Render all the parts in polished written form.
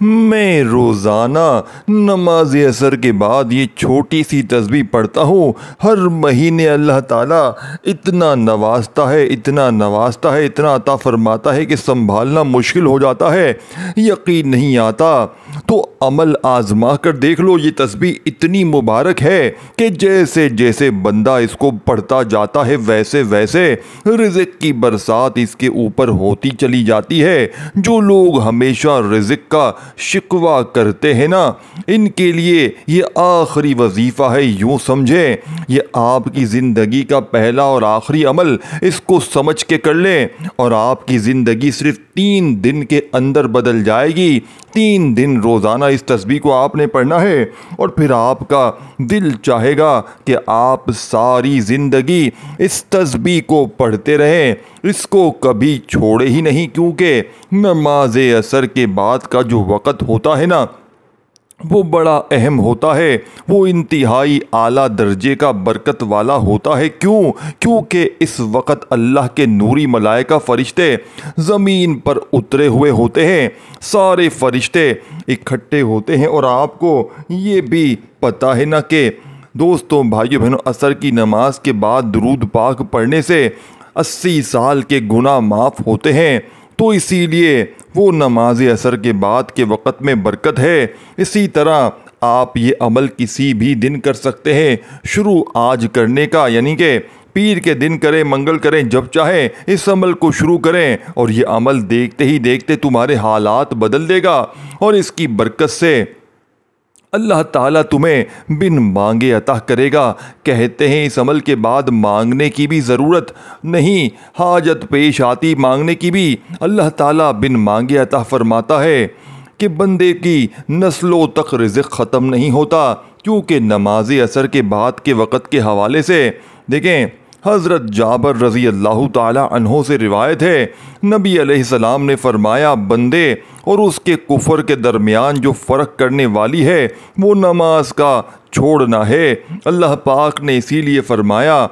میں روزانہ نماز عصر کے بعد یہ چھوٹی سی تسبیح پڑھتا ہوں۔ ہر مہینے اللہ تعالیٰ اتنا نوازتا ہے، اتنا نوازتا ہے، اتنا عطا فرماتا ہے کہ سنبھالنا مشکل ہو جاتا ہے، یقین نہیں آتا۔ تو عمل آزما کر دیکھ لو، یہ تسبیح اتنی مبارک ہے کہ جیسے جیسے بندہ اس کو پڑھتا جاتا ہے ویسے ویسے رزق کی برسات اس کے اوپر ہوتی چلی جاتی ہے۔ جو لوگ ہمیشہ رزق کا شکوہ کرتے ہیں نا، ان کے لیے یہ آخری وظیفہ ہے، یوں سمجھیں یہ آپ کی زندگی کا پہلا اور آخری عمل، اس کو سمجھ کے کر لیں اور آپ کی زندگی صرف 3 دن کے اندر بدل جائے گی۔ 3 دن روزانہ اس تسبیح کو آپ نے پڑھنا ہے اور پھر آپ کا دل چاہے گا کہ آپ ساری زندگی اس تسبیح کو پڑھتے رہیں، اس کو کبھی چھوڑے ہی نہیں، کیونکہ نماز عصر کے بعد کا جو وقت ہوتا ہے نا، وہ بڑا اہم ہوتا ہے، وہ انتہائی اعلیٰ درجے کا برکت والا ہوتا ہے۔ کیونکہ اس وقت اللہ کے نوری ملائکہ فرشتے زمین پر اترے ہوئے ہوتے ہیں، سارے فرشتے اکٹھے ہوتے ہیں۔ اور آپ کو یہ بھی پتہ ہے نا کہ دوستوں، بھائیو بہنوں، عصر کی نماز کے بعد درود پاک پڑھنے سے 80 سال کے گناہ معاف ہوتے ہیں۔ تو اسی لیے وہ نماز عصر کے بعد کے وقت میں برکت ہے۔ اسی طرح آپ یہ عمل کسی بھی دن کر سکتے ہیں، شروع آج کرنے کا، یعنی کہ پیر کے دن کریں، منگل کریں، جب چاہیں اس عمل کو شروع کریں اور یہ عمل دیکھتے ہی دیکھتے تمہارے حالات بدل دے گا اور اس کی برکت سے اللہ تعالیٰ تمہیں بن مانگے عطا کرے گا۔ کہتے ہیں اس عمل کے بعد مانگنے کی بھی ضرورت نہیں، حاجت پیش آتی مانگنے کی بھی اللہ تعالیٰ بن مانگے عطا فرماتا ہے کہ بندے کی نسلوں تک رزق ختم نہیں ہوتا۔ کیونکہ نماز عصر کے بعد کے وقت کے حوالے سے دیکھیں، حضرت جابر رضی اللہ تعالی عنہ سے روایت ہے، نبی علیہ السلام نے فرمایا، بندے اور اس کے کفر کے درمیان جو فرق کرنے والی ہے وہ نماز کا چھوڑنا ہے۔ اللہ پاک نے اسی لیے فرمایا،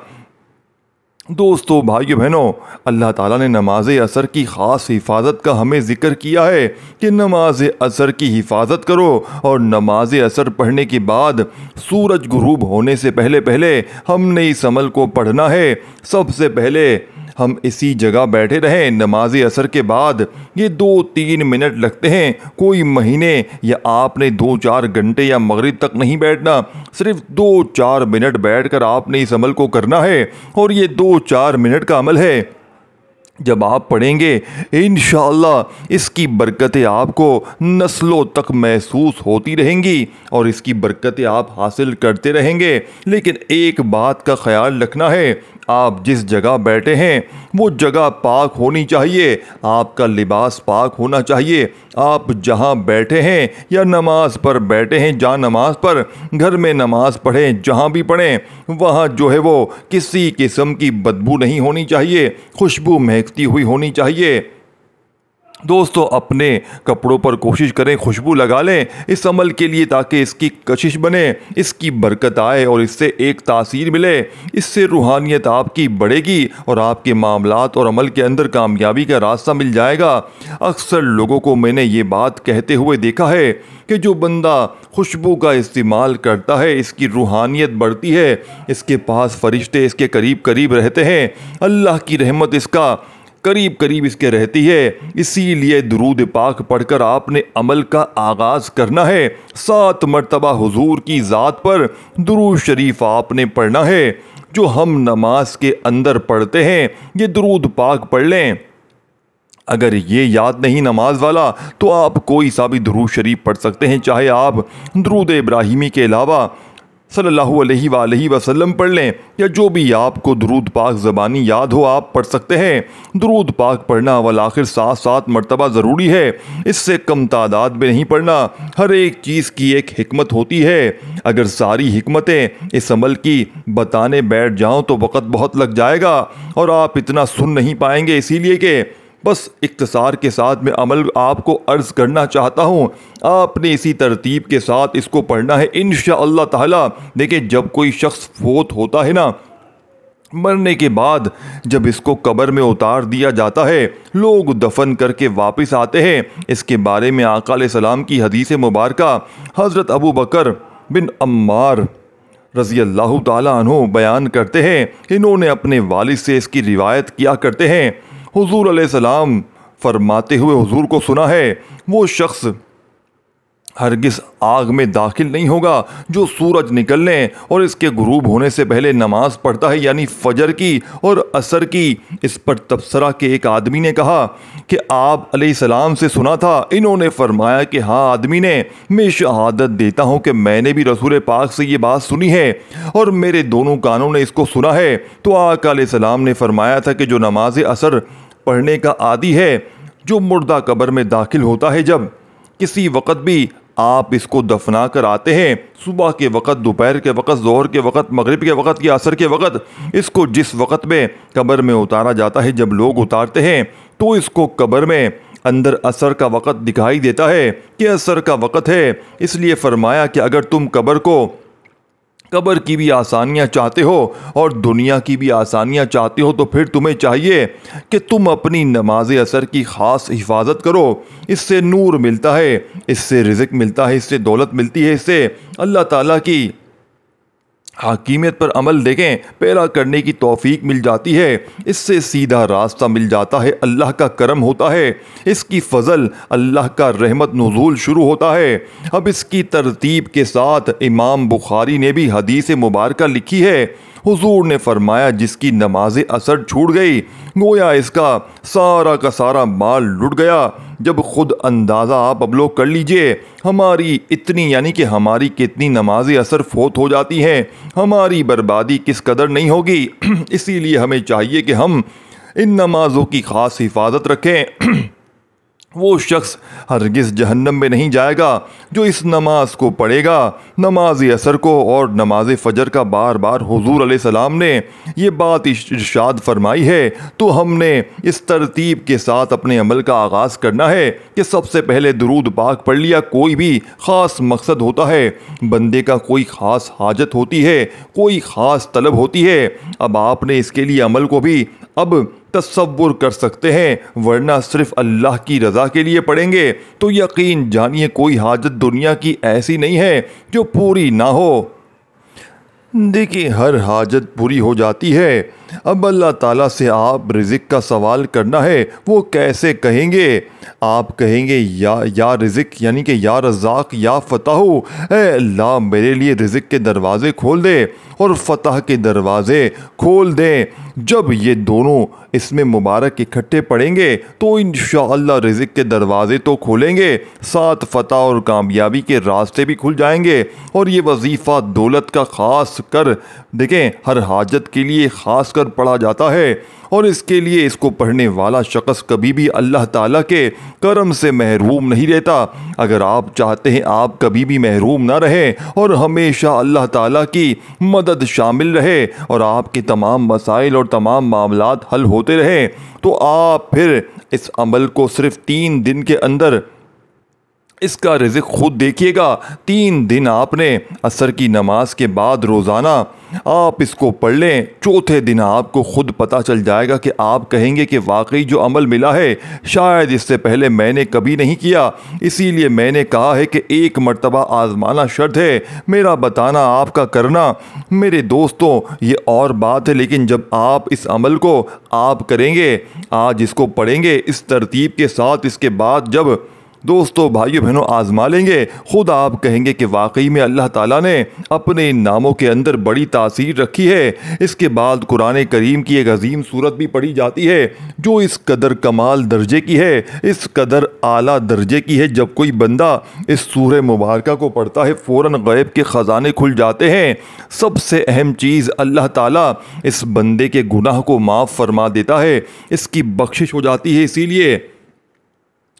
دوستو، بھائیو بہنوں، اللہ تعالیٰ نے نماز عصر کی خاص حفاظت کا ہمیں ذکر کیا ہے کہ نماز عصر کی حفاظت کرو، اور نماز عصر پڑھنے کے بعد سورج غروب ہونے سے پہلے پہلے ہم نے اس عمل کو پڑھنا ہے۔ سب سے پہلے ہم اسی جگہ بیٹھے رہیں۔ نماز عصر کے بعد یہ 2-3 منٹ لگتے ہیں، کوئی مہینے یا آپ نے 2-4 گھنٹے یا مغرب تک نہیں بیٹھنا، صرف 2-4 منٹ بیٹھ کر آپ نے اس عمل کو کرنا ہے۔ اور یہ 2-4 منٹ کا عمل ہے، جب آپ پڑھیں گے انشاءاللہ اس کی برکتیں آپ کو نسلوں تک محسوس ہوتی رہیں گی اور اس کی برکتیں آپ حاصل کرتے رہیں گے۔ لیکن ایک بات کا خیال رکھنا ہے، آپ جس جگہ بیٹھے ہیں وہ جگہ پاک ہونی چاہیے، آپ کا لباس پاک ہونا چاہیے۔ آپ جہاں بیٹھے ہیں یا نماز پر بیٹھے ہیں، جہاں نماز پر گھر میں نماز پڑھیں، جہاں بھی پڑھیں، وہاں جو ہے وہ کسی قسم کی بدبو نہیں ہونی چاہیے، خوشبو مہکتی ہوئی ہونی چاہیے۔ دوستو، اپنے کپڑوں پر کوشش کریں خوشبو لگا لیں اس عمل کے لیے، تاکہ اس کی کشش بنے، اس کی برکت آئے اور اس سے ایک تاثیر ملے۔ اس سے روحانیت آپ کی بڑھے گی اور آپ کے معاملات اور عمل کے اندر کامیابی کا راستہ مل جائے گا۔ اکثر لوگوں کو میں نے یہ بات کہتے ہوئے دیکھا ہے کہ جو بندہ خوشبو کا استعمال کرتا ہے اس کی روحانیت بڑھتی ہے، اس کے پاس فرشتے اس کے قریب قریب رہتے ہیں، اللہ کی رحمت اس کا قریب قریب اس کے رہتی ہے۔ اسی لیے درود پاک پڑھ کر آپ نے عمل کا آغاز کرنا ہے۔ 7 مرتبہ حضور کی ذات پر درود شریف آپ نے پڑھنا ہے۔ جو ہم نماز کے اندر پڑھتے ہیں یہ درود پاک پڑھ لیں۔ اگر یہ یاد نہیں نماز والا تو آپ کوئی سا بھی درود شریف پڑھ سکتے ہیں، چاہے آپ درود ابراہیمی کے علاوہ صلی اللہ علیہ وآلہ وسلم پڑھ لیں، یا جو بھی آپ کو درود پاک زبانی یاد ہو آپ پڑھ سکتے ہیں۔ درود پاک پڑھنا والآخر 7 مرتبہ ضروری ہے، اس سے کم تعداد میں نہیں پڑھنا۔ ہر ایک چیز کی ایک حکمت ہوتی ہے، اگر ساری حکمتیں اس عمل کی بتانے بیٹھ جاؤں تو وقت بہت لگ جائے گا اور آپ اتنا سن نہیں پائیں گے۔ اسی لیے کہ بس اختصار کے ساتھ میں عمل آپ کو عرض کرنا چاہتا ہوں، آپ نے اسی ترتیب کے ساتھ اس کو پڑھنا ہے انشاءاللہ تعالی۔ دیکھیں، جب کوئی شخص فوت ہوتا ہے نا مرنے کے بعد جب اس کو قبر میں اتار دیا جاتا ہے، لوگ دفن کر کے واپس آتے ہیں۔ اس کے بارے میں آقا علیہ السلام کی حدیث مبارکہ حضرت ابو بکر بن عمار رضی اللہ تعالیٰ عنہ بیان کرتے ہیں۔ انہوں نے اپنے والد سے اس کی روایت کیا کرتے ہیں۔ حضور علیہ السلام فرماتے ہوئے حضور کو سنا ہے، وہ شخص ہرگز آگ میں داخل نہیں ہوگا جو سورج نکلنے اور اس کے غروب ہونے سے پہلے نماز پڑھتا ہے، یعنی فجر کی اور عصر کی۔ اس پر تبصرہ کے ایک آدمی نے کہا کہ آپ علیہ السلام سے سنا تھا۔ انہوں نے فرمایا کہ ہاں آدمی نے، میں شہادت دیتا ہوں کہ میں نے بھی رسول پاک سے یہ بات سنی ہے اور میرے دونوں کانوں نے اس کو سنا ہے۔ تو آقا علیہ السلام نے فرمایا تھا کہ جو نماز عصر پڑھنے کا عادی ہے، جو مردہ قبر میں داخل ہوتا ہے، جب کسی وقت بھی آپ اس کو دفنا کر آتے ہیں، صبح کے وقت، دوپہر کے وقت، ظہر کے وقت، مغرب کے وقت یا عصر کے وقت، اس کو جس وقت میں قبر میں اتارا جاتا ہے، جب لوگ اتارتے ہیں تو اس کو قبر میں اندر عصر کا وقت دکھائی دیتا ہے کہ عصر کا وقت ہے۔ اس لیے فرمایا کہ اگر تم قبر کی بھی آسانیاں چاہتے ہو اور دنیا کی بھی آسانیاں چاہتے ہو تو پھر تمہیں چاہیے کہ تم اپنی نماز عصر کی خاص حفاظت کرو۔ اس سے نور ملتا ہے، اس سے رزق ملتا ہے، اس سے دولت ملتی ہے، اس سے اللہ تعالیٰ کی حاکمیت پر عمل پیرا کرنے کی توفیق مل جاتی ہے، اس سے سیدھا راستہ مل جاتا ہے، اللہ کا کرم ہوتا ہے، اس کی فضل، اللہ کا رحمت نزول شروع ہوتا ہے۔ اب اس کی ترتیب کے ساتھ امام بخاری نے بھی حدیث مبارکہ لکھی ہے۔ حضور نے فرمایا جس کی نماز عصر چھوٹ گئی گویا اس کا سارا مال لٹ گیا۔ جب خود اندازہ آپ اب لوگ کر لیجئے ہماری اتنی، یعنی کہ ہماری کتنی نماز عصر فوت ہو جاتی ہیں، ہماری بربادی کس قدر نہیں ہوگی۔ اسی لیے ہمیں چاہیے کہ ہم ان نمازوں کی خاص حفاظت رکھیں۔ وہ شخص ہرگز جہنم میں نہیں جائے گا جو اس نماز کو پڑھے گا، نماز عصر کو اور نماز فجر کا۔ بار بار حضور علیہ السلام نے یہ بات ارشاد فرمائی ہے، تو ہم نے اس ترتیب کے ساتھ اپنے عمل کا آغاز کرنا ہے کہ سب سے پہلے درود پاک پڑھ لیا۔ کوئی بھی خاص مقصد ہوتا ہے، بندے کا کوئی خاص حاجت ہوتی ہے، کوئی خاص طلب ہوتی ہے، اب آپ نے اس کے لیے عمل کو بھی اب تصور کر سکتے ہیں، ورنہ صرف اللہ کی رضا کے لیے پڑھیں گے تو یقین جانیے کوئی حاجت دنیا کی ایسی نہیں ہے جو پوری نہ ہو۔ دیکھیں ہر حاجت پوری ہو جاتی ہے۔ اب اللہ تعالیٰ سے آپ رزق کا سوال کرنا ہے، وہ کیسے کہیں گے؟ آپ کہیں گے یا رزق، یعنی کہ یا رزاق یا فتح، اے اللہ میرے لیے رزق کے دروازے کھول دے اور فتح کے دروازے کھول دیں۔ جب یہ دونوں اس میں مبارک اکٹھے پڑیں گے تو انشاءاللہ رزق کے دروازے تو کھولیں گے، ساتھ فتح اور کامیابی کے راستے بھی کھل جائیں گے۔ اور یہ وظیفہ دولت کا خاص کر دیکھیں ہر حاجت کے لیے خاص کر پڑھا جاتا ہے، اور اس کے لیے اس کو پڑھنے والا شخص کبھی بھی اللہ تعالیٰ کے کرم سے محروم نہیں رہتا۔ اگر آپ چاہتے ہیں آپ کبھی بھی محروم نہ رہیں اور ہمیشہ اللہ تعالیٰ کی مدد شامل رہے اور آپ کے تمام مسائل اور تمام معاملات حل ہوتے رہیں، تو آپ پھر اس عمل کو صرف 3 دن کے اندر اس کا رزق خود دیکھیے گا۔ 3 دن آپ نے عصر کی نماز کے بعد روزانہ آپ اس کو پڑھ لیں، چوتھے دن آپ کو خود پتہ چل جائے گا کہ آپ کہیں گے کہ واقعی جو عمل ملا ہے شاید اس سے پہلے میں نے کبھی نہیں کیا، اسی لیے میں نے کہا ہے کہ ایک مرتبہ آزمانا شرط ہے، میرا بتانا آپ کا کرنا۔ میرے دوستوں یہ اور بات ہے، لیکن جب آپ اس عمل کو آپ کریں گے، آج اس کو پڑھیں گے اس ترتیب کے ساتھ، اس کے بعد جب دوستو بھائیو بہنوں آزما لیں گے، خود آپ کہیں گے کہ واقعی میں اللہ تعالیٰ نے اپنے ان ناموں کے اندر بڑی تاثیر رکھی ہے۔ اس کے بعد قرآن کریم کی ایک عظیم سورت بھی پڑھی جاتی ہے جو اس قدر کمال درجے کی ہے، اس قدر اعلیٰ درجے کی ہے، جب کوئی بندہ اس سورہ مبارکہ کو پڑھتا ہے فوراً غیب کے خزانے کھل جاتے ہیں۔ سب سے اہم چیز اللہ تعالیٰ اس بندے کے گناہ کو معاف فرما دیتا ہے، اس کی بخشش ہو جاتی ہے۔ اسی لیے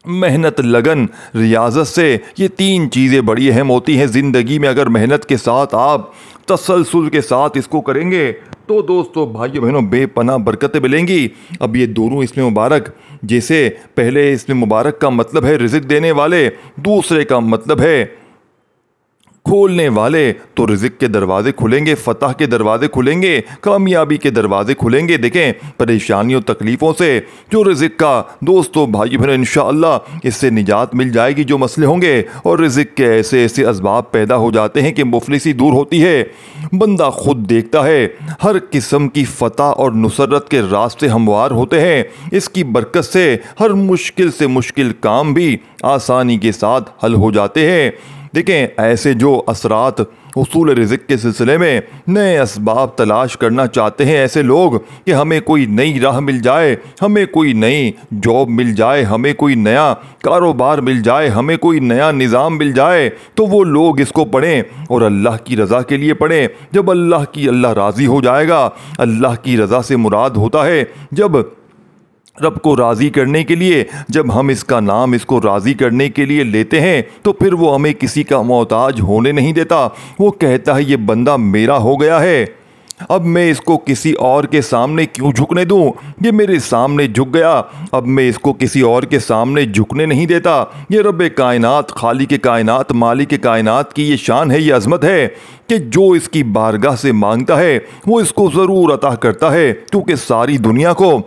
محنت، لگن، ریاضت سے یہ 3 چیزیں بڑی اہم ہوتی ہیں زندگی میں۔ اگر محنت کے ساتھ آپ تسلسل کے ساتھ اس کو کریں گے تو دوستو بھائیو بہنوں بے پناہ برکتیں ملیں گی۔ اب یہ دونوں اس میں مبارک، جیسے پہلے اس میں مبارک کا مطلب ہے رزق دینے والے، دوسرے کا مطلب ہے کھولنے والے تو رزق کے دروازے کھلیں گے، فتح کے دروازے کھلیں گے، کامیابی کے دروازے کھلیں گے۔ دیکھیں پریشانیوں تکلیفوں سے جو رزق کا دوستو بھائی بہن انشاءاللہ اس سے نجات مل جائے گی جو مسئلے ہوں گے، اور رزق کے ایسے ایسے اسباب پیدا ہو جاتے ہیں کہ مفلسی دور ہوتی ہے۔ بندہ خود دیکھتا ہے ہر قسم کی فتح اور نصرت کے راستے ہموار ہوتے ہیں۔ اس کی برکت سے ہر مشکل سے مشکل کام بھی آسانی کے ساتھ حل ہو جاتے ہیں۔ دیکھیں ایسے جو اثرات حصول رزق کے سلسلے میں نئے اسباب تلاش کرنا چاہتے ہیں، ایسے لوگ کہ ہمیں کوئی نئی راہ مل جائے، ہمیں کوئی نئی جاب مل جائے، ہمیں کوئی نیا کاروبار مل جائے، ہمیں کوئی نیا نظام مل جائے، تو وہ لوگ اس کو پڑھیں اور اللہ کی رضا کے لیے پڑھیں۔ جب اللہ راضی ہو جائے گا، اللہ کی رضا سے مراد ہوتا ہے جب رب کو راضی کرنے کے لیے، جب ہم اس کا نام اس کو راضی کرنے کے لیے لیتے ہیں تو پھر وہ ہمیں کسی کا محتاج ہونے نہیں دیتا۔ وہ کہتا ہے یہ بندہ میرا ہو گیا ہے، اب میں اس کو کسی اور کے سامنے کیوں جھکنے دوں؟ یہ میرے سامنے جھک گیا، اب میں اس کو کسی اور کے سامنے جھکنے نہیں دیتا۔ یہ رب کائنات، خالق کائنات، مالک کائنات کی یہ شان ہے، یہ عظمت ہے کہ جو اس کی بارگاہ سے مانگتا ہے وہ اس کو ضرور عطا کرتا ہے، کیونکہ ساری دنیا کو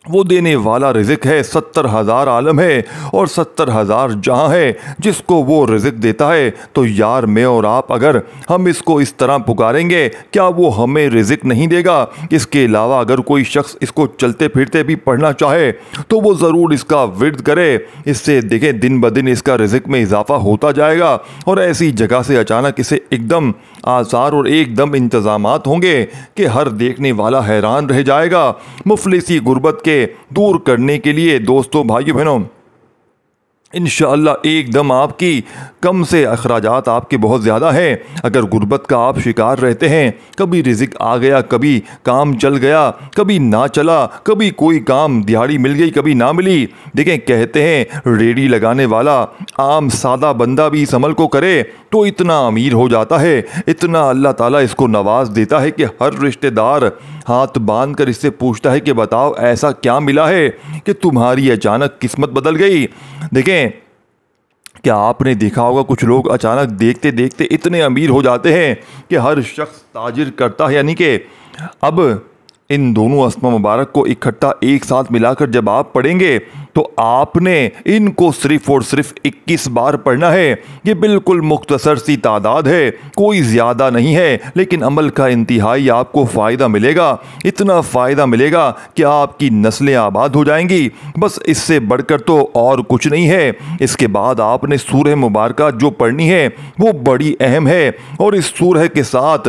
وہ دینے والا رزق ہے۔ 70,000 عالم ہے اور 70,000 جہاں ہے جس کو وہ رزق دیتا ہے۔ تو یار میں اور آپ اگر ہم اس کو اس طرح پکاریں گے، کیا وہ ہمیں رزق نہیں دے گا؟ اس کے علاوہ اگر کوئی شخص اس کو چلتے پھرتے بھی پڑھنا چاہے تو وہ ضرور اس کا ورد کرے۔ اس سے دیکھیں دن بدن اس کا رزق میں اضافہ ہوتا جائے گا، اور ایسی جگہ سے اچانک اسے ایک دم آثار اور ایک دم انتظامات ہوں گے کہ ہر دیکھنے والا حیران رہ جائے گا۔ مفلسی غربت کے دور کرنے کے لیے دوستو بھائیو بہنوں انشاءاللہ ایک دم آپ کی کم سے اخراجات آپ کے بہت زیادہ ہیں۔ اگر غربت کا آپ شکار رہتے ہیں، کبھی رزق آ گیا، کبھی کام چل گیا، کبھی نہ چلا، کبھی کوئی کام دیہاڑی مل گئی، کبھی نہ ملی۔ دیکھیں کہتے ہیں ریڑھی لگانے والا عام سادہ بندہ بھی اس عمل کو کرے تو اتنا امیر ہو جاتا ہے، اتنا اللہ تعالیٰ اس کو نواز دیتا ہے کہ ہر رشتہ دار ہاتھ باندھ کر اس سے پوچھتا ہے کہ بتاؤ ایسا کیا ملا ہے کہ تمہاری اچانک قسمت بدل گئی۔ دیکھیں کیا آپ نے دیکھا ہوگا کچھ لوگ اچانک دیکھتے دیکھتے اتنے امیر ہو جاتے ہیں کہ ہر شخص تاجر کرتا ہے، یعنی کہ اب ان دونوں اسماء مبارک کو اکٹھا ایک ساتھ ملا کر جب آپ پڑھیں گے تو آپ نے ان کو صرف اور صرف 21 بار پڑھنا ہے۔ یہ بالکل مختصر سی تعداد ہے، کوئی زیادہ نہیں ہے، لیکن عمل کا انتہائی آپ کو فائدہ ملے گا، اتنا فائدہ ملے گا کہ آپ کی نسلیں آباد ہو جائیں گی۔ بس اس سے بڑھ کر تو اور کچھ نہیں ہے۔ اس کے بعد آپ نے سورہ مبارکہ جو پڑھنی ہے وہ بڑی اہم ہے، اور اس سورہ کے ساتھ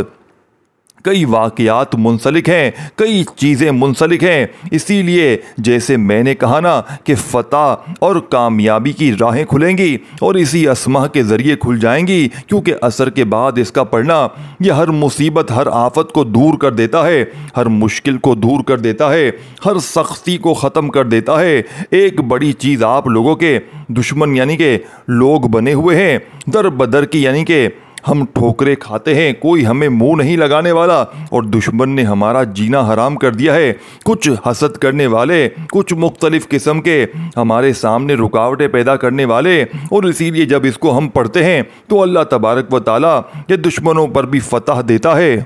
کئی واقعات منسلک ہیں، کئی چیزیں منسلک ہیں۔ اسی لیے جیسے میں نے کہا نا کہ فتح اور کامیابی کی راہیں کھلیں گی اور اسی اسماء کے ذریعے کھل جائیں گی، کیونکہ عصر کے بعد اس کا پڑھنا یہ ہر مصیبت، ہر آفت کو دور کر دیتا ہے، ہر مشکل کو دور کر دیتا ہے، ہر سختی کو ختم کر دیتا ہے۔ ایک بڑی چیز آپ لوگوں کے دشمن یعنی کہ لوگ بنے ہوئے ہیں در بدر کی، یعنی کہ ہم ٹھوکریں کھاتے ہیں، کوئی ہمیں منہ نہیں لگانے والا، اور دشمن نے ہمارا جینا حرام کر دیا ہے۔ کچھ حسد کرنے والے، کچھ مختلف قسم کے ہمارے سامنے رکاوٹیں پیدا کرنے والے، اور اسی لیے جب اس کو ہم پڑھتے ہیں تو اللہ تبارک و تعالیٰ یہ دشمنوں پر بھی فتح دیتا ہے۔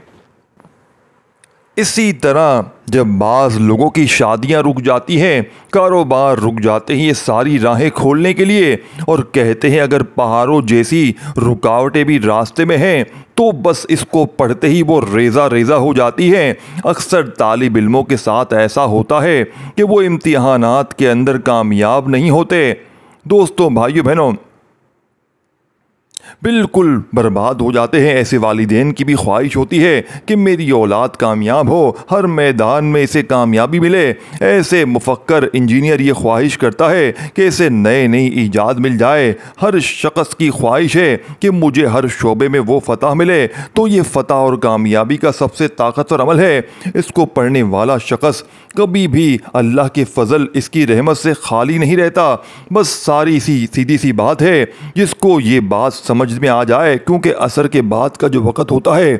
اسی طرح جب بعض لوگوں کی شادیاں رک جاتی ہیں، کاروبار رک جاتے ہیں، یہ ساری راہیں کھولنے کے لیے، اور کہتے ہیں اگر پہاڑوں جیسی رکاوٹیں بھی راستے میں ہیں تو بس اس کو پڑھتے ہی وہ ریزہ ریزہ ہو جاتی ہیں۔ اکثر طالب علموں کے ساتھ ایسا ہوتا ہے کہ وہ امتحانات کے اندر کامیاب نہیں ہوتے۔ دوستوں بھائیو بہنوں بالکل برباد ہو جاتے ہیں۔ ایسے والدین کی بھی خواہش ہوتی ہے کہ میری اولاد کامیاب ہو، ہر میدان میں اسے کامیابی ملے۔ ایسے مفکر انجینئر یہ خواہش کرتا ہے کہ اسے نئی ایجاد مل جائے۔ ہر شخص کی خواہش ہے کہ مجھے ہر شعبے میں وہ فتح ملے۔ تو یہ فتح اور کامیابی کا سب سے طاقتور عمل ہے۔ اس کو پڑھنے والا شخص کبھی بھی اللہ کے فضل، اس کی رحمت سے خالی نہیں رہتا۔ بس سیدھی سی بات ہے، جس کو یہ بات سمجھ میں آ جائے، کیونکہ عصر کے بعد کا جو وقت ہوتا ہے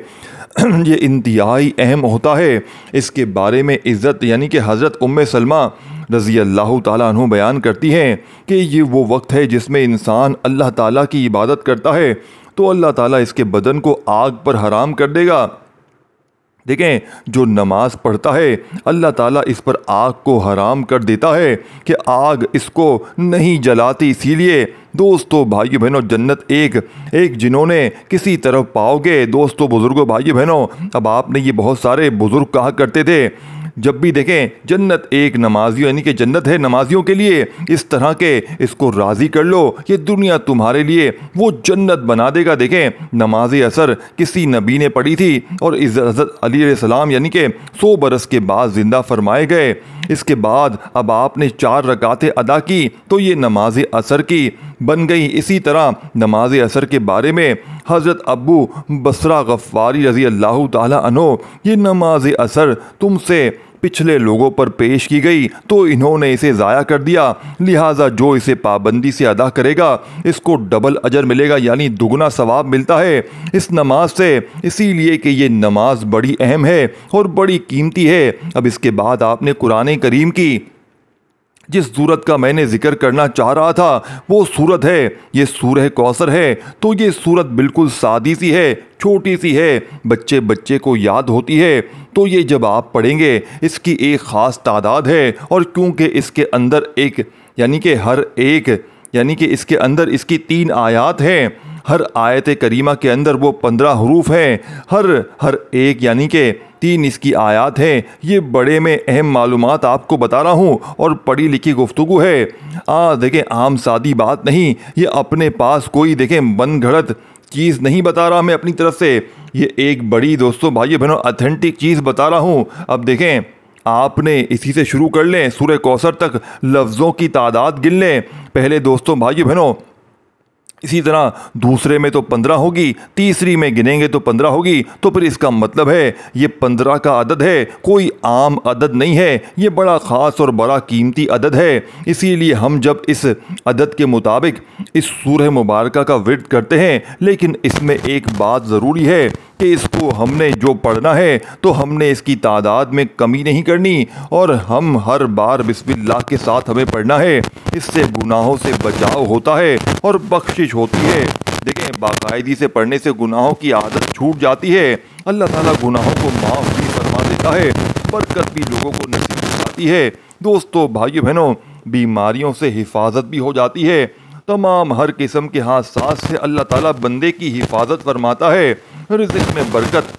یہ انتہائی اہم ہوتا ہے۔ اس کے بارے میں عزت یعنی کہ حضرت ام سلمہ رضی اللہ تعالیٰ عنہ بیان کرتی ہیں کہ یہ وہ وقت ہے جس میں انسان اللہ تعالیٰ کی عبادت کرتا ہے، تو اللہ تعالیٰ اس کے بدن کو آگ پر حرام کر دے گا۔ دیکھیں، جو نماز پڑھتا ہے اللہ تعالیٰ اس پر آگ کو حرام کر دیتا ہے کہ آگ اس کو نہیں جلاتی۔ اسی لیے دوستو بھائیو بہنوں، جنت ایک جنہوں نے کسی طرف پاؤ گے۔ دوستو بزرگوں بھائیو بہنوں، اب آپ نے یہ بہت سارے بزرگ کہا کرتے تھے جب بھی دیکھیں جنت ایک نمازیوں یعنی کہ جنت ہے نمازیوں کے لیے، اس طرح کے اس کو راضی کر لو، یہ دنیا تمہارے لیے وہ جنت بنا دے گا۔ دیکھیں نماز اثر کسی نبی نے پڑھی تھی اور حضرت علی علیہ السلام یعنی کہ 100 برس کے بعد زندہ فرمائے گئے۔ اس کے بعد اب آپ نے 4 رکعتیں ادا کی تو یہ نماز اثر کی بن گئی۔ اسی طرح نماز اثر کے بارے میں حضرت ابو بصرہ غفاری رضی اللہ تعالی عنہ، یہ نماز اثر تم سے پچھلے لوگوں پر پیش کی گئی تو انہوں نے اسے ضائع کر دیا، لہٰذا جو اسے پابندی سے ادا کرے گا اس کو ڈبل اجر ملے گا، یعنی دگنا ثواب ملتا ہے اس نماز سے، اسی لیے کہ یہ نماز بڑی اہم ہے اور بڑی قیمتی ہے۔ اب اس کے بعد آپ نے قرآن کریم کی جس سورت کا میں نے ذکر کرنا چاہ رہا تھا وہ سورت ہے یہ سورہ کوثر ہے۔ تو یہ سورت بالکل سادی سی ہے، چھوٹی سی ہے، بچے کو یاد ہوتی ہے۔ تو یہ جب آپ پڑھیں گے اس کی ایک خاص تعداد ہے، اور کیونکہ اس کے اندر اس کے اندر اس کی 3 آیات ہیں، ہر آیت کریمہ کے اندر وہ 15 حروف ہیں، ہر ایک یعنی کہ 3 اس کی آیات ہیں۔ یہ بڑے میں اہم معلومات آپ کو بتا رہا ہوں اور پڑھی لکھی گفتگو ہے، دیکھیں عام سادی بات نہیں، یہ اپنے پاس کوئی دیکھیں بن گھڑت چیز نہیں بتا رہا میں اپنی طرف سے، یہ ایک بڑی دوستوں بھائیو بہنوں اتھینٹک چیز بتا رہا ہوں۔ اب دیکھیں آپ نے اسی سے شروع کر لیں، سورہ کوثر تک لفظوں کی تعداد گن لیں پہلے دوستوں بھائیو بہنوں، اسی طرح دوسرے میں تو 15 ہوگی، تیسری میں گنیں گے تو 15 ہوگی، تو پھر اس کا مطلب ہے یہ 15 کا عدد ہے، کوئی عام عدد نہیں ہے، یہ بڑا خاص اور بڑا قیمتی عدد ہے۔ اسی لیے ہم جب اس عدد کے مطابق اس سورہ مبارکہ کا ورد کرتے ہیں، لیکن اس میں ایک بات ضروری ہے کہ اس کو ہم نے جو پڑھنا ہے تو ہم نے اس کی تعداد میں کمی نہیں کرنی، اور ہم ہر بار بسم اللہ کے ساتھ ہمیں پڑھنا ہے، اس سے گناہوں سے بچاؤ ہوتا ہے اور بخشش ہوتی ہے۔ دیکھیں باقاعدگی سے پڑھنے سے گناہوں کی عادت چھوٹ جاتی ہے، اللہ تعالیٰ گناہوں کو معاف بھی فرما دیتا ہے، برکت بھی لوگوں کو نصیب ہو جاتی ہے۔ دوستو بھائیو بہنوں، بیماریوں سے حفاظت بھی ہو جاتی ہے، تمام ہر قسم کے حادثات سے اللہ تعالیٰ بندے کی حفاظت فرماتا ہے، رزق میں برکت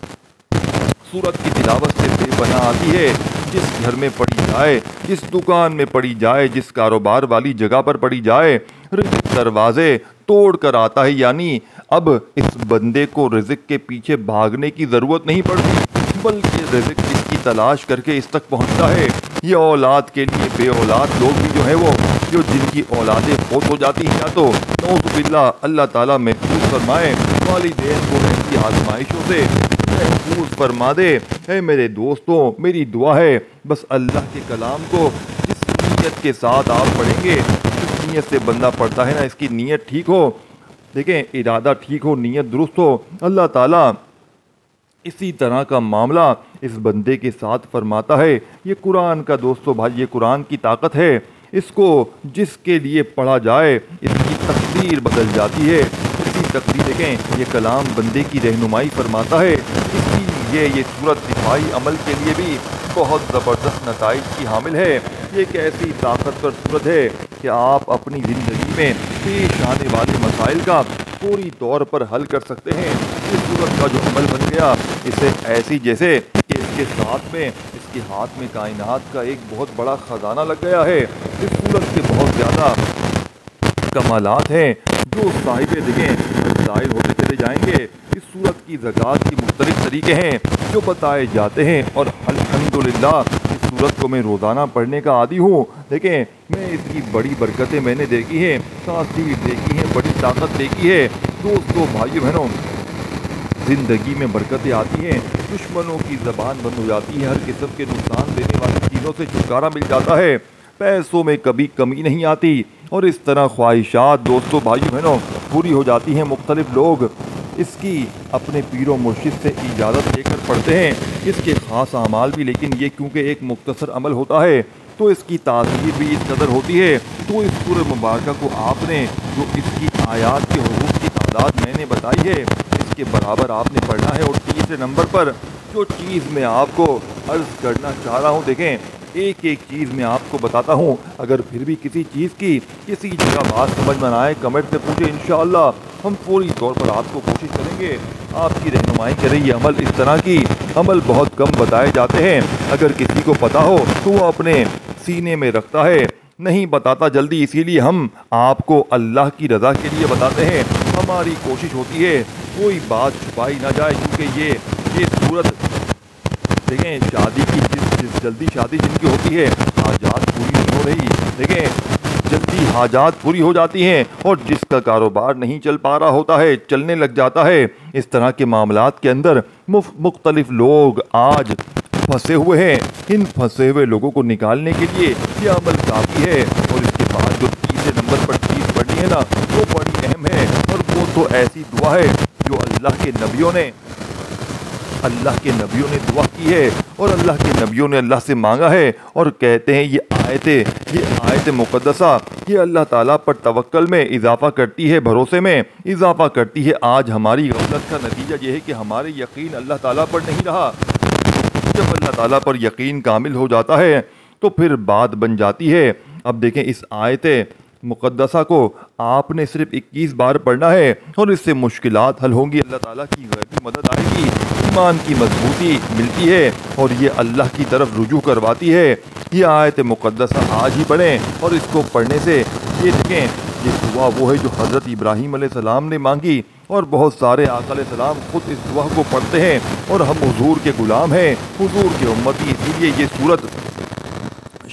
سورت کی تلاوت سے بے پناہ آتی ہے۔ جس گھر میں پڑھی جائے، جس دکان میں پڑھی جائے، جس کاروبار والی جگہ پر پڑھی جائے، رزق دروازے توڑ کر آتا ہے، یعنی اب اس بندے کو رزق کے پیچھے بھاگنے کی ضرورت نہیں پڑتی، بلکہ رزق اس کی تلاش کر کے اس تک پہنچتا ہے۔ یہ اولاد کے لیے بے اولاد لوگ بھی جو ہے وہ جن کی اولادیں فوت ہو جاتی ہیں، یا تو نعوذ باللہ اللہ تعالیٰ محفوظ فرمائے، والدین کو ایسی آزمائشوں سے محفوظ فرما دے۔ اے میرے دوستوں، میری دعا ہے بس اللہ کے کلام کو جس نیت کے ساتھ آپ پڑھیں گے، جس نیت سے بندہ پڑھتا ہے نا، اس کی نیت ٹھیک ہو، دیکھیں ارادہ ٹھیک ہو، نیت درست ہو، اللہ تعالیٰ اسی طرح کا معاملہ اس بندے کے ساتھ فرماتا ہے۔ یہ قرآن کا دوستو بھائی، یہ قرآن کی طاقت ہے، اس کو جس کے لیے پڑھا جائے اس کی تقدیر بدل جاتی ہے۔ اسی تقدیر دیکھیں یہ کلام بندے کی رہنمائی فرماتا ہے، اس لیے یہ صورت دفاعی عمل کے لیے بھی بہت زبردست نتائج کی حامل ہے۔ یہ ایک ایسی طاقتور صورت ہے کہ آپ اپنی زندگی میں پیش آنے والے مسائل کا فوری طور پر حل کر سکتے ہیں۔ اس صورت کا جو عمل بن گیا، اسے ایسی جیسے کہ اس کے ساتھ میں اس کے ہاتھ میں کائنات کا ایک بہت بڑا خزانہ لگ گیا ہے۔ اس صورت کے بہت زیادہ کمالات ہیں جو صاحب دیکھیں ظاہر ہوتے چلے جائیں گے۔ اس صورت کی زکوٰۃ کی مختلف طریقے ہیں جو بتائے جاتے ہیں، اور الحمدللہ اس صورت کو میں روزانہ پڑھنے کا عادی ہوں۔ دیکھیں میں اس کی بڑی برکتیں میں نے دیکھی ہیں، تاثیر دیکھی ہیں، بڑی طاقت دیکھی ہے۔ دوستو بھائیو بہنوں، زندگی میں برکتیں آتی ہیں، دشمنوں کی زبان بند ہو جاتی ہے، ہر قسم کے نقصان دینے والی چیزوں سے چھٹکارا مل جاتا ہے، پیسوں میں کبھی کمی نہیں آتی، اور اس طرح خواہشات دوستو بھائیو بہنوں پوری ہو جاتی ہیں۔ مختلف لوگ اس کی اپنے پیر و مرشد سے اجازت لے کر پڑھتے ہیں، اس کے خاص اعمال بھی، لیکن یہ کیونکہ ایک مختصر عمل ہوتا ہے تو اس کی تاثیر بھی اس قدر ہوتی ہے۔ تو اس سورہ مبارکہ کو آپ نے جو اس کی آیات کے حروف کی تعداد میں نے بتائی ہے اس کے برابر آپ نے پڑھنا ہے۔ اور تیسرے نمبر پر جو چیز میں آپ کو عرض کرنا چاہ رہا ہوں، دیکھیں ایک ایک چیز میں آپ کو بتاتا ہوں، اگر پھر بھی کسی چیز کی کسی جگہ بات سمجھ میں نہ آئے کمنٹ سے پوچھیں، انشاءاللہ ہم پوری طور پر آپ کو کوشش کریں گے آپ کی رہنمائی کریں۔ یہ عمل اس طرح کی عمل بہت کم بتائے جاتے ہیں، اگر کسی کو پتہ ہو تو وہ اپنے سینے میں رکھتا ہے، نہیں بتاتا جلدی، اسی لیے ہم آپ کو اللہ کی رضا کے لیے بتاتے ہیں۔ ہماری کوشش ہوتی ہے کوئی بات چھپائی نہ جائے، کیونکہ یہ صورت دیکھیں شادی کی جس جلدی شادی جن کی ہوتی ہے حاجات پوری نہیں ہو رہی، دیکھیں جلدی حاجات پوری ہو جاتی ہیں، اور جس کا کاروبار نہیں چل پا رہا ہوتا ہے چلنے لگ جاتا ہے۔ اس طرح کے معاملات کے اندر مختلف لوگ آج پھنسے ہوئے ہیں، ان پھنسے ہوئے لوگوں کو نکالنے کے لیے یہ عمل کافی ہے۔ اور اس کے بعد جو تیسرے نمبر پر چیز پڑھنی ہے نا وہ بڑی اہم ہے، اور وہ تو ایسی دعا ہے جو اللہ کے نبیوں نے دعا کی ہے، اور اللہ کے نبیوں نے اللہ سے مانگا ہے، اور کہتے ہیں یہ آیت مقدسہ یہ اللہ تعالیٰ پر توکل میں اضافہ کرتی ہے، بھروسے میں اضافہ کرتی ہے۔ آج ہماری غفلت کا نتیجہ یہ ہے کہ ہمارے یقین اللہ تعالیٰ پر نہیں رہا۔ جب اللہ تعالیٰ پر یقین کامل ہو جاتا ہے تو پھر بات بن جاتی ہے۔ اب دیکھیں اس آیت مقدسہ کو آپ نے صرف 21 بار پڑھنا ہے، اور اس سے مشکلات حل ہوں گی، اللہ تعالیٰ کی غیبی مدد آئے گی، ایمان کی مضبوطی ملتی ہے، اور یہ اللہ کی طرف رجوع کرواتی ہے۔ یہ آیت مقدسہ آج ہی پڑھیں، اور اس کو پڑھنے سے یہ دیکھیں یہ دعا وہ ہے جو حضرت ابراہیم علیہ السلام نے مانگی، اور بہت سارے آقا علیہ السلام خود اس دعا کو پڑھتے ہیں، اور ہم حضور کے غلام ہیں، حضور کے امتی، اسی لیے یہ صورت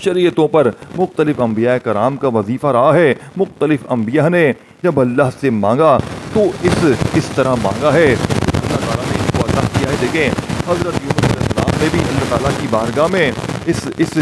شریعتوں پر مختلف انبیاء کرام کا وظیفہ رہا ہے۔ مختلف انبیاء نے جب اللہ سے مانگا تو اس طرح مانگا ہے، اللہ تعالیٰ نے اس کو عطا کیا ہے۔ دیکھیں حضرت یونس علیہ السلام نے بھی اللہ تعالیٰ کی بارگاہ میں اس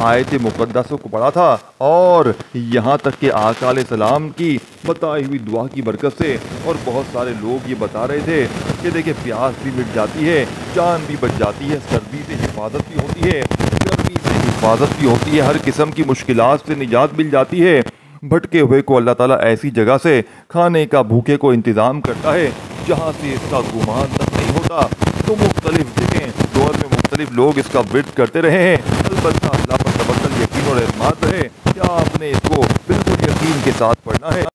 آیت مقدسہ کو پڑھا تھا، اور یہاں تک کہ آقا علیہ السلام کی بتائی ہوئی دعا کی برکت سے، اور بہت سارے لوگ یہ بتا رہے تھے کہ دیکھیں پیاس بھی مٹ جاتی ہے، جان بھی بچ جاتی ہے، سردی سے حفاظت بھی ہوتی ہے، گرمی سے حفاظت بھی ہوتی ہے، ہر قسم کی مشکلات سے نجات مل جاتی ہے۔ بھٹکے ہوئے کو اللہ تعالیٰ ایسی جگہ سے کھانے کا بھوکے کو انتظام کرتا ہے جہاں سے اس کا گمان تک نہیں ہوتا۔ تو مختلف دیکھیں دور میں مختلف لوگ اس کا ورد کرتے رہے ہیں، البتہ اللہ پر توکل، یقین اور اعتماد رہے۔ کیا آپ نے اس کو بالکل یقین کے ساتھ پڑھنا ہے؟